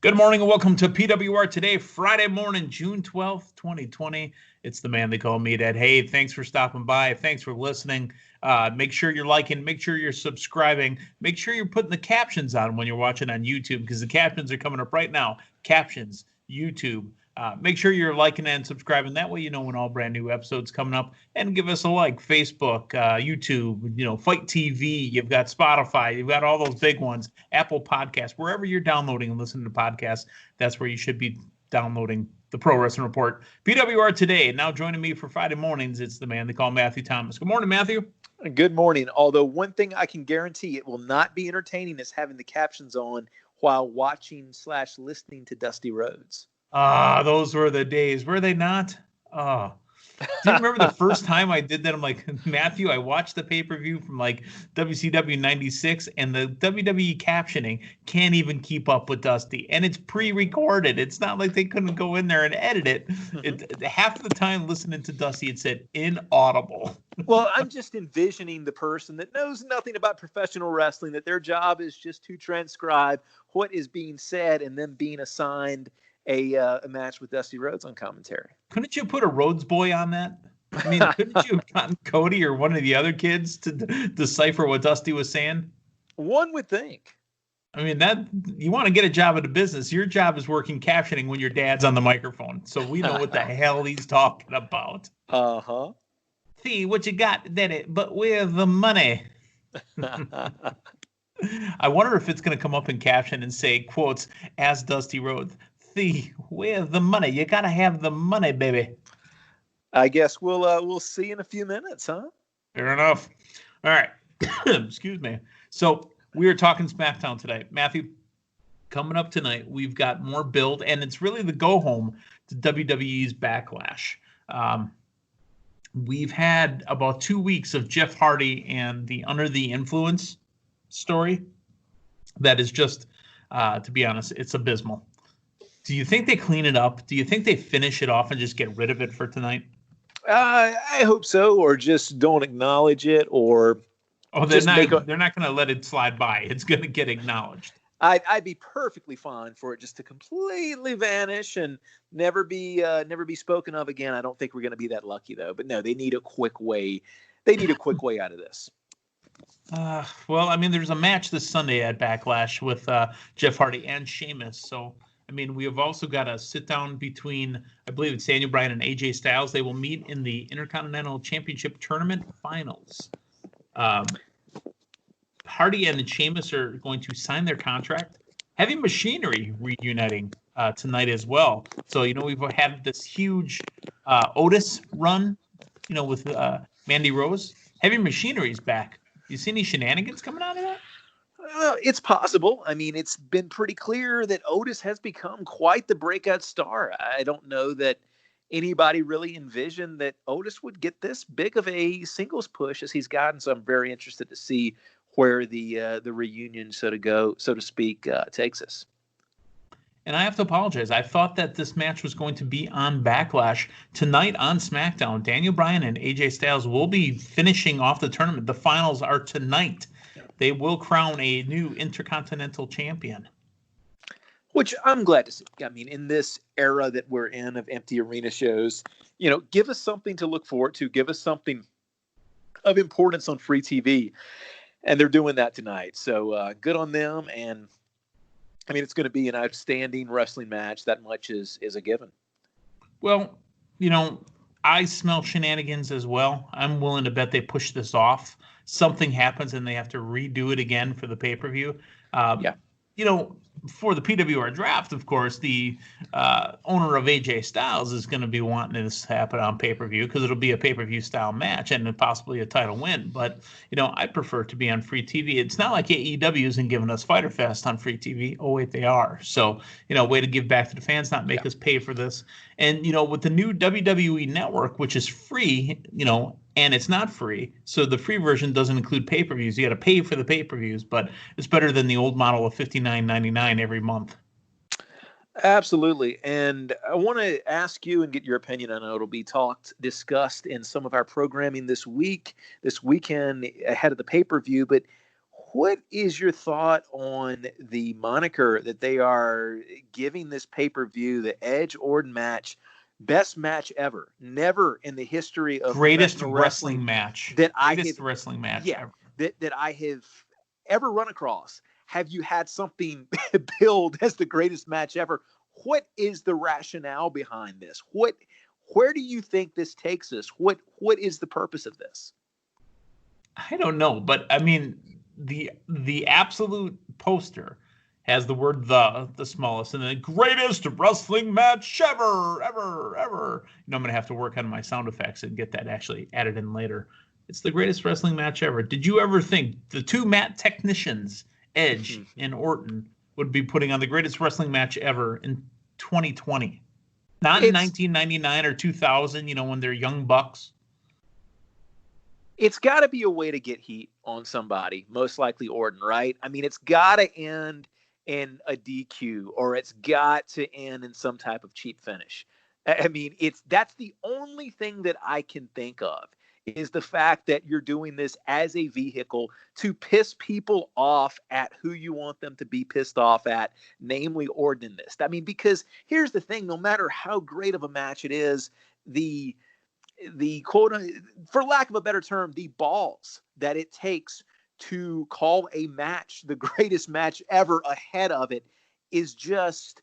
Good morning and welcome to PWR Today, Friday morning, June 12th, 2020. It's the man they call Meathead. Hey, thanks for stopping by. Thanks for listening. Make sure you're liking. Make sure you're subscribing. Make sure you're putting the captions on when you're watching on YouTube because the captions are coming up right now. Captions, YouTube. Make sure you're liking and subscribing. That way you know when all brand new episodes coming up. And give us a like. Facebook, YouTube, Fight TV. You've got Spotify. You've got all those big ones. Apple Podcasts. Wherever you're downloading and listening to podcasts, that's where you should be downloading the Pro Wrestling Report. PWR Today. Now joining me for Friday mornings, it's the man they call Matthew Thomas. Good morning, Matthew. Good morning. Although one thing I can guarantee, it will not be entertaining is having the captions on while watching/listening to Dusty Rhoads. Those were the days. Were they not? Do you remember the first time I did that? I'm like, Matthew, I watched the pay-per-view from like WCW 96 and the WWE captioning can't even keep up with Dusty. And it's pre-recorded. It's not like they couldn't go in there and edit it. Half the time listening to Dusty, it said inaudible. Well, I'm just envisioning the person that knows nothing about professional wrestling, that their job is just to transcribe what is being said and then being assigned a match with Dusty Rhoads on commentary. Couldn't you put a Rhoads boy on that? I mean, couldn't you have gotten Cody or one of the other kids to decipher what Dusty was saying? One would think. I mean, that you want to get a job at a business. Your job is working captioning when your dad's on the microphone. So we know what the hell he's talking about. Uh-huh. See what you got, Daddy, but where's the money? I wonder if it's going to come up in caption and say, quotes, as Dusty Rhoads. See, where's the money? You got to have the money, baby. I guess we'll see in a few minutes, huh? Fair enough. All right. Excuse me. So we are talking Smackdown today. Matthew, coming up tonight, we've got more build, and it's really the go-home to WWE's Backlash. We've had about 2 weeks of Jeff Hardy and the Under the Influence story that is just, to be honest, it's abysmal. Do you think they clean it up? Do you think they finish it off and just get rid of it for tonight? I hope so, or just don't acknowledge it, or they're not going to let it slide by. It's going to get acknowledged. I'd be perfectly fine for it just to completely vanish and never be spoken of again. I don't think we're going to be that lucky though. But no, they need a quick way. They need a quick way out of this. Well, I mean, there's a match this Sunday at Backlash with Jeff Hardy and Sheamus. So, I mean, we have also got a sit down between, I believe it's Daniel Bryan and AJ Styles. They will meet in the Intercontinental Championship Tournament Finals. Hardy and Sheamus are going to sign their contract. Heavy Machinery reuniting tonight as well. So, we've had this huge Otis run, with Mandy Rose. Heavy Machinery's back. You see any shenanigans coming out of that? It's possible. I mean, it's been pretty clear that Otis has become quite the breakout star. I don't know that anybody really envisioned that Otis would get this big of a singles push as he's gotten. So I'm very interested to see where the reunion, so to speak, takes us. And I have to apologize. I thought that this match was going to be on Backlash. Tonight on Smackdown, Daniel Bryan and AJ Styles will be finishing off the tournament. The finals are tonight. They will crown a new Intercontinental Champion. Which I'm glad to see. I mean, in this era that we're in of empty arena shows, give us something to look forward to. Give us something of importance on free TV. And they're doing that tonight. So good on them. And I mean, it's going to be an outstanding wrestling match. That much is a given. Well, I smell shenanigans as well. I'm willing to bet they push this off. Something happens and they have to redo it again for the pay-per-view. Yeah. For the PWR draft, of course, the owner of AJ Styles is going to be wanting this to happen on pay-per-view because it'll be a pay-per-view style match and possibly a title win. But, I prefer to be on free TV. It's not like AEW isn't giving us Fyter Fest on free TV. Oh, wait, they are. So, way to give back to the fans, not make us pay for this. And, with the new WWE Network, which is free, and it's not free. So the free version doesn't include pay-per-views. You got to pay for the pay-per-views, but it's better than the old model of $59.99 every month. Absolutely. And I want to ask you and get your opinion. I know it'll be discussed in some of our programming this weekend ahead of the pay-per-view, but what is your thought on the moniker that they are giving this pay-per-view, the Edge Orton match, best match ever? Never in the history of Greatest professional wrestling match. that I Greatest have, wrestling match yeah, ever. that I have ever run across. Have you had something billed as the greatest match ever? What is the rationale behind this? Where do you think this takes us? What is the purpose of this? I don't know, but I mean, the absolute poster has the word the smallest, and the greatest wrestling match ever. I'm going to have to work on my sound effects and get that actually added in later. It's the greatest wrestling match ever. Did you ever think the two mat technicians, Edge and Orton, would be putting on the greatest wrestling match ever in 2020? Not in 1999 or 2000, when they're young bucks. It's got to be a way to get heat on somebody, most likely Orton, right? I mean, it's got to end in a DQ, or it's got to end in some type of cheap finish. I mean, that's the only thing that I can think of, is the fact that you're doing this as a vehicle to piss people off at who you want them to be pissed off at, namely Orton in this. I mean, because here's the thing, no matter how great of a match it is, the quote, for lack of a better term, the balls that it takes to call a match the greatest match ever ahead of it is just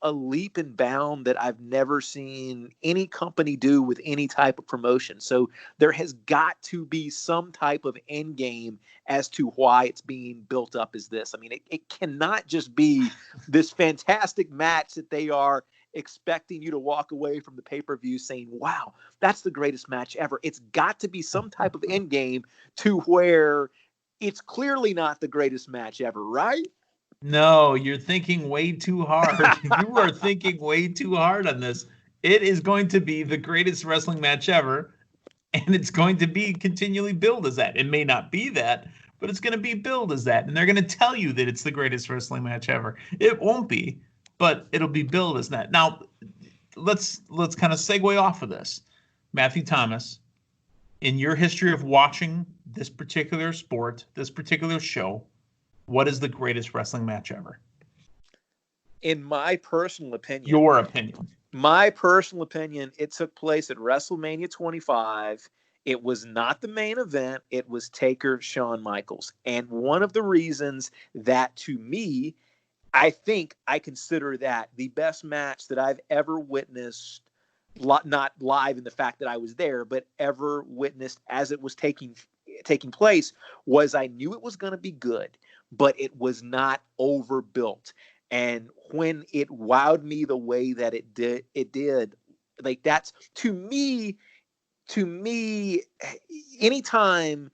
a leap and bound that I've never seen any company do with any type of promotion. So there has got to be some type of end game as to why it's being built up as this. I mean, it cannot just be this fantastic match that they are expecting you to walk away from the pay-per-view saying, wow, that's the greatest match ever. It's got to be some type of end game to where it's clearly not the greatest match ever, right? No, you're thinking way too hard. You are thinking way too hard on this. It is going to be the greatest wrestling match ever, and it's going to be continually billed as that. It may not be that, but it's going to be billed as that, and they're going to tell you that it's the greatest wrestling match ever. It won't be, but it'll be billed as that. Now, let's kind of segue off of this. Matthew Thomas, in your history of watching this particular sport, this particular show, what is the greatest wrestling match ever? In my personal opinion. Your opinion. My personal opinion, it took place at WrestleMania 25. It was not the main event. It was Taker, Shawn Michaels. And one of the reasons that, to me, I think I consider that the best match that I've ever witnessed, not live in the fact that I was there, but ever witnessed as it was taking place, was I knew it was going to be good, but it was not overbuilt. And when it wowed me the way that it did, like, that's to me, anytime,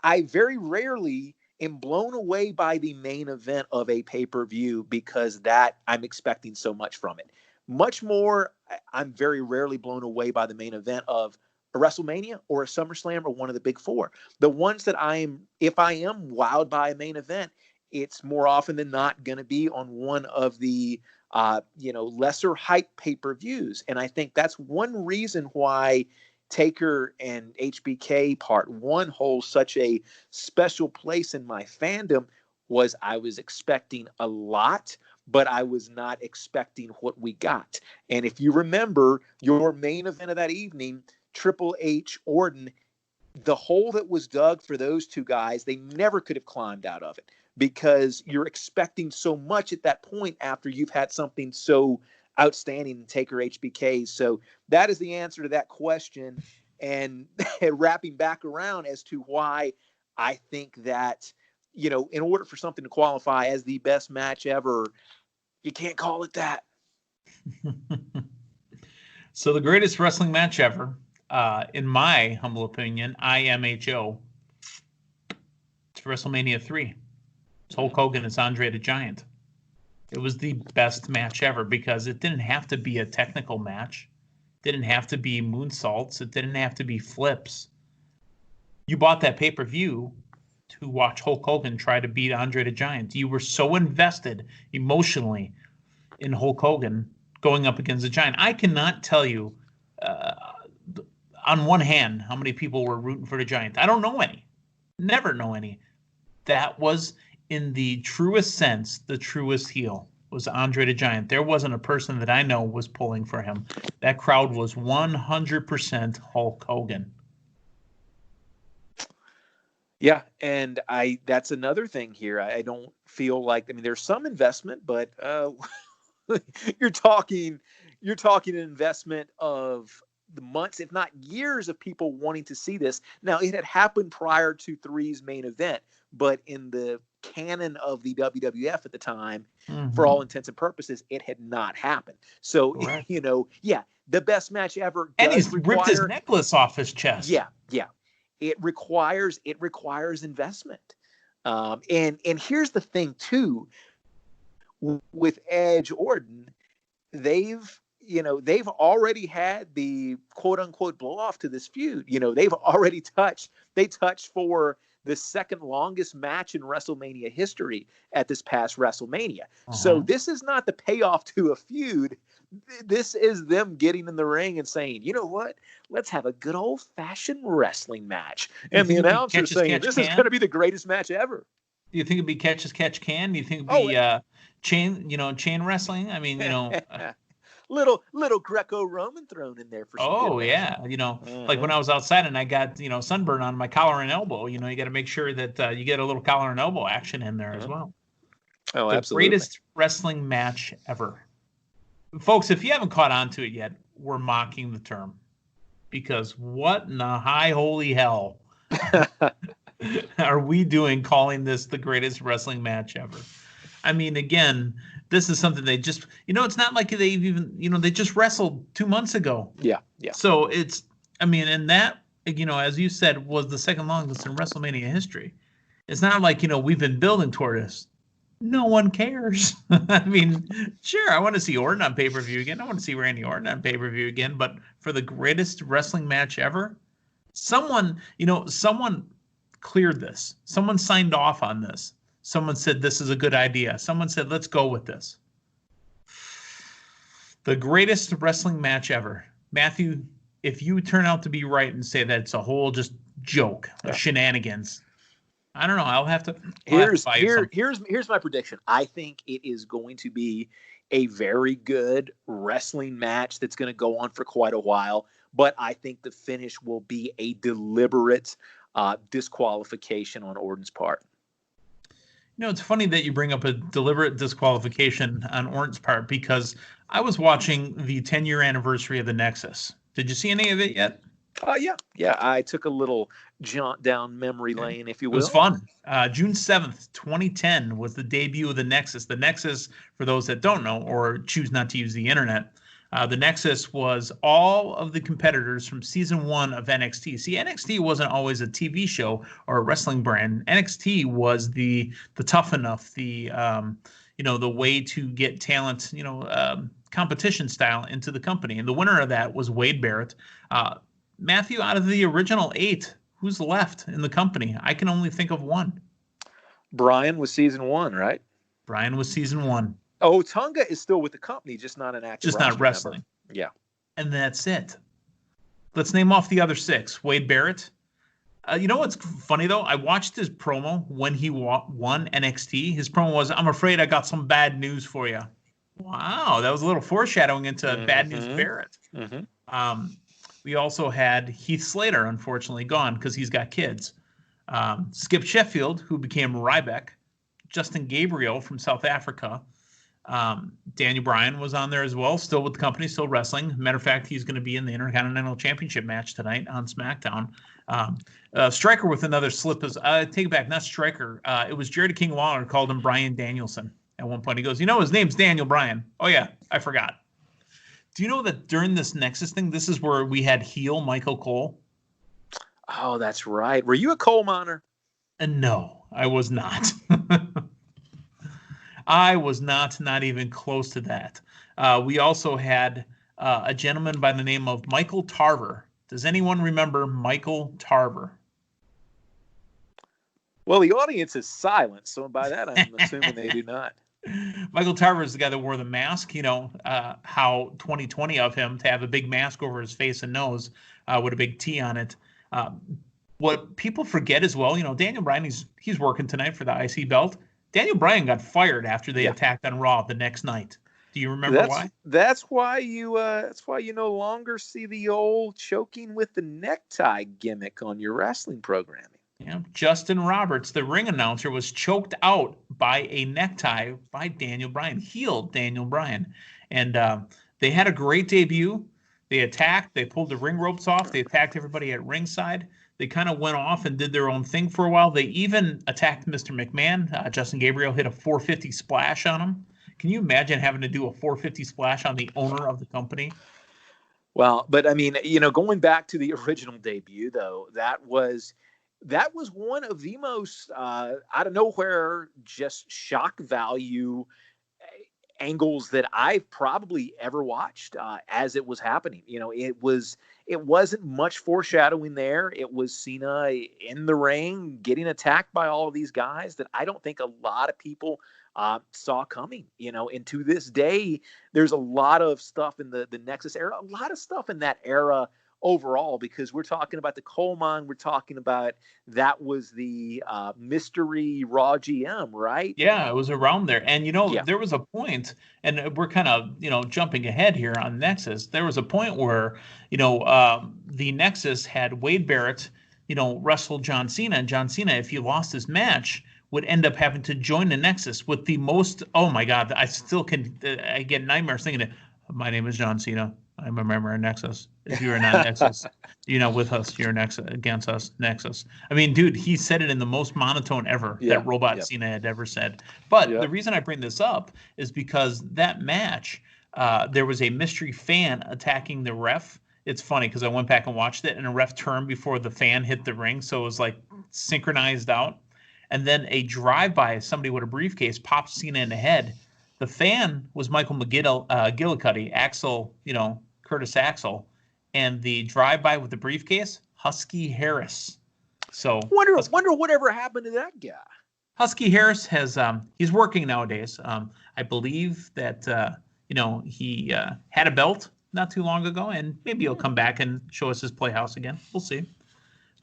I very rarely am blown away by the main event of a pay-per-view, because that I'm expecting so much from it. Much more, I'm very rarely blown away by the main event of a WrestleMania or a SummerSlam or one of the big four. The ones that if I am wowed by a main event, it's more often than not going to be on one of the lesser hype pay-per-views. And I think that's one reason why Taker and HBK Part 1 holds such a special place in my fandom, was I was expecting a lot, but I was not expecting what we got. And if you remember your main event of that evening, Triple H, Orton, the hole that was dug for those two guys, they never could have climbed out of it, because you're expecting so much at that point after you've had something so outstanding in Taker HBK. So that is the answer to that question. And wrapping back around as to why I think that, in order for something to qualify as the best match ever, you can't call it that. So the greatest wrestling match ever, in my humble opinion, IMHO, it's WrestleMania 3. It's Hulk Hogan and Andre the Giant. It was the best match ever, because it didn't have to be a technical match. It didn't have to be moonsaults. It didn't have to be flips. You bought that pay-per-view to watch Hulk Hogan try to beat Andre the Giant. You were so invested emotionally in Hulk Hogan going up against the Giant. I cannot tell you on one hand how many people were rooting for the Giant. I don't know any. Never know any. That was, in the truest sense, the truest heel was Andre the Giant. There wasn't a person that I know was pulling for him. That crowd was 100% Hulk Hogan. Yeah, and that's another thing here. I don't feel like, I mean, there's some investment, but you're talking an investment of the months, if not years, of people wanting to see this. Now, it had happened prior to 3's main event, but in the canon of the WWF at the time, for all intents and purposes, it had not happened. So, Correct. Yeah, the best match ever. And he's ripped his necklace off his chest. Yeah. It requires investment. And here's the thing too, with Edge Orton, they've already had the quote unquote blow off to this feud. They've already touched for the second longest match in WrestleMania history at this past WrestleMania. So this is not the payoff to a feud. This is them getting in the ring and saying, you know what? Let's have a good old fashioned wrestling match. And the announcer saying, this is going to be the greatest match ever. Do you think it'd be catch as catch can? Do you think it'd be chain wrestling? I mean, little Greco-Roman thrown in there for some good yeah. Like when I was outside and I got, sunburn on my collar and elbow, you got to make sure that you get a little collar and elbow action in there as well. Oh, the absolutely. Greatest wrestling match ever. Folks, if you haven't caught on to it yet, we're mocking the term, because what in the high holy hell are we doing calling this the greatest wrestling match ever? I mean, again, this is something they just, it's not like they've even, they just wrestled 2 months ago. Yeah. So it's, and that, as you said, was the second longest in WrestleMania history. It's not like, we've been building toward this. No one cares. I mean, sure, I want to see Orton on pay-per-view again. I want to see Randy Orton on pay-per-view again. But for the greatest wrestling match ever, someone cleared this. Someone signed off on this. Someone said this is a good idea. Someone said, let's go with this. The greatest wrestling match ever. Matthew, if you turn out to be right and say that it's a whole just joke, shenanigans, I don't know. I'll have to. Here's my prediction. I think it is going to be a very good wrestling match that's going to go on for quite a while. But I think the finish will be a deliberate disqualification on Orton's part. It's funny that you bring up a deliberate disqualification on Orton's part, because I was watching the 10-year anniversary of the Nexus. Did you see any of it yet? Yeah. I took a little jaunt down memory lane, if you will. It was fun. June 7th, 2010 was the debut of the Nexus. The Nexus, for those that don't know or choose not to use the internet, the Nexus was all of the competitors from season 1 of NXT. See, NXT wasn't always a TV show or a wrestling brand. NXT was the tough enough, the way to get talent, competition style into the company. And the winner of that was Wade Barrett. Matthew, out of the original 8, who's left in the company? I can only think of one. Brian was season 1, right? Brian was season 1. Oh, Tonga is still with the company, just not an active. Just not wrestling. Member. Yeah. And that's it. Let's name off the other 6. Wade Barrett. You know what's funny, though? I watched his promo when he won NXT. His promo was, I'm afraid I got some bad news for you. Wow, that was a little foreshadowing into Bad News Barrett. We also had Heath Slater, unfortunately, gone because he's got kids. Skip Sheffield, who became Ryback. Justin Gabriel from South Africa. Daniel Bryan was on there as well, still with the company, still wrestling. Matter of fact, he's going to be in the Intercontinental Championship match tonight on SmackDown. Striker with another slip is, take it back, not Striker. It was Jerry King Lawler called him Bryan Danielson at one point. He goes, his name's Daniel Bryan. Oh, yeah, I forgot. Do you know that during this Nexus thing, this is where we had heel Michael Cole? Oh, that's right. Were you a coal miner? No, I was not. I was not even close to that. We also had a gentleman by the name of Michael Tarver. Does anyone remember Michael Tarver? Well, the audience is silent, so by that I'm assuming they do not. Michael Tarver is the guy that wore the mask. How 2020 of him to have a big mask over his face and nose with a big T on it. what people forget as well, Daniel Bryan, he's working tonight for the IC belt. Daniel Bryan got fired after they attacked on Raw the next night. Do you remember why? That's why you no longer see the old choking with the necktie gimmick on your wrestling programming. Yeah, Justin Roberts, the ring announcer, was choked out by a necktie by Daniel Bryan, healed Daniel Bryan. And they had a great debut. They attacked. They pulled the ring ropes off. They attacked everybody at ringside. They kind of went off and did their own thing for a while. They even attacked Mr. McMahon. Justin Gabriel hit a 450 splash on him. Can you imagine having to do a 450 splash on the owner of the company? Well, but I mean, going back to the original debut, though, that was one of the most out of nowhere, just shock value angles that I've probably ever watched as it was happening. It wasn't much foreshadowing there. It was Cena in the ring getting attacked by all of these guys that I don't think a lot of people saw coming, and to this day, there's a lot of stuff in the Nexus era, a lot of stuff in that era overall, because we're talking about the coal mine. We're talking about that was the mystery Raw GM, right? Yeah, it was around there. And, there was a point, and we're kind of, jumping ahead here on Nexus. There was a point where, the Nexus had Wade Barrett, wrestle John Cena. And John Cena, if he lost his match, would end up having to join the Nexus with the most, oh my God, I still I get nightmares thinking it. My name is John Cena. I'm a member of Nexus. If you're not Nexus, with us, you're against us, Nexus. I mean, dude, he said it in the most monotone ever that Robot Cena had ever said. But the reason I bring this up is because that match, there was a mystery fan attacking the ref. It's funny because I went back and watched it, and a ref turned before the fan hit the ring, so it was like synchronized out. And then a drive-by, somebody with a briefcase popped Cena in the head. The fan was Michael McGillicuddy, Axel, Curtis Axel, and the drive-by with the briefcase, Husky Harris. So wonder whatever happened to that guy. Husky Harris has he's working nowadays. I believe that he had a belt not too long ago, and maybe he'll come back and show us his playhouse again. We'll see.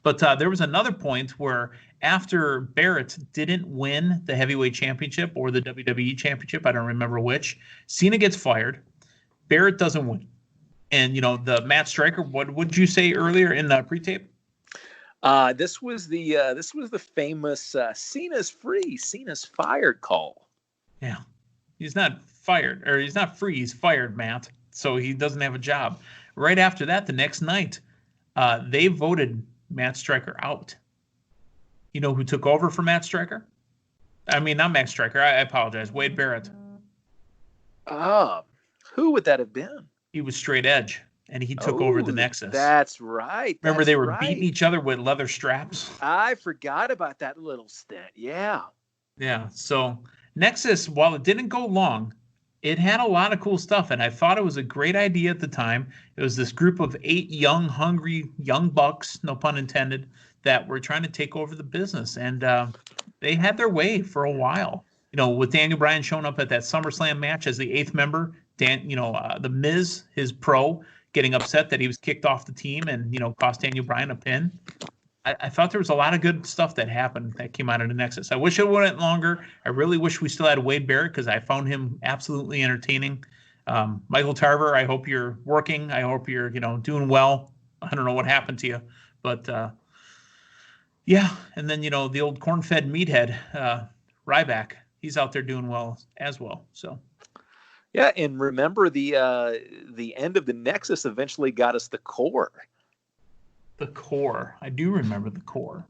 But there was another point where after Barrett didn't win the heavyweight championship or the WWE championship, I don't remember which, Cena gets fired. Barrett doesn't win. And, the Matt Striker, what would you say earlier in the pre-tape? This was the famous Cena's free, Cena's fired call. Yeah. He's not fired, or he's not free. He's fired, Matt. So he doesn't have a job. Right after that, the next night, they voted Matt Striker out. You know who took over for Matt Striker? I mean, not Matt Striker. I apologize. Wade Barrett. Who would that have been? He was straight edge, and he took over the Nexus. That's right. Remember, they were beating each other with leather straps? I forgot about that little stint. Yeah. Yeah. So Nexus, while it didn't go long, it had a lot of cool stuff, and I thought it was a great idea at the time. It was this group of 8 young, hungry, young bucks, no pun intended, that were trying to take over the business, and they had their way for a while. With Daniel Bryan showing up at that SummerSlam match as the 8th member, the Miz, his pro, getting upset that he was kicked off the team and, cost Daniel Bryan a pin. I thought there was a lot of good stuff that happened that came out of the Nexus. I wish it went longer. I really wish we still had Wade Barrett because I found him absolutely entertaining. Michael Tarver, I hope you're working. I hope you're, doing well. I don't know what happened to you, but yeah. And then, the old corn-fed meathead, Ryback, he's out there doing well as well. So. Yeah, and remember the end of the Nexus eventually got us the core. The core. I do remember the core.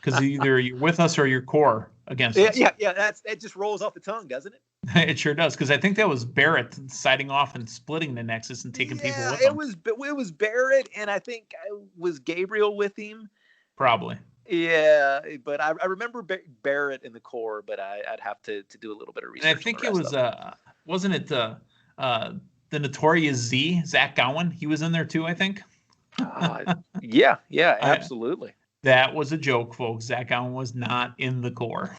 Because either you're with us or you're core against us. Yeah. That just rolls off the tongue, doesn't it? It sure does. Because I think that was Barrett siding off and splitting the Nexus and taking people with him. It was Barrett, and I think was Gabriel with him. Probably. Yeah, but I remember Barrett in the core, but I'd have to do a little bit of research. And I think it was wasn't it the Notorious Z, Zach Gowen? He was in there too, I think. Yeah, absolutely. That was a joke, folks. Zach Gowen was not in the core.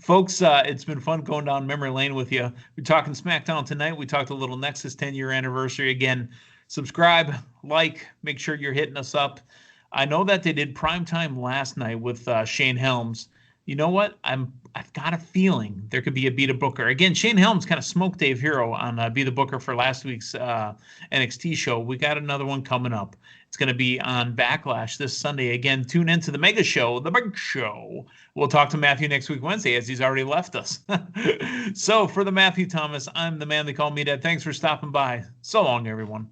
Folks, it's been fun going down memory lane with you. We're talking Smackdown tonight. We talked a little Nexus 10-year anniversary. Again, subscribe, like, make sure you're hitting us up. I know that they did primetime last night with Shane Helms. You know what? I've got a feeling there could be a Be the Booker. Again, Shane Helms kind of smoked Dave Hero on Be the Booker for last week's NXT show. We got another one coming up. It's going to be on Backlash this Sunday. Again, tune into the Mega Show, the Big Show. We'll talk to Matthew next week Wednesday, as he's already left us. So for the Matthew Thomas, I'm the man they call Meathead. Thanks for stopping by. So long, everyone.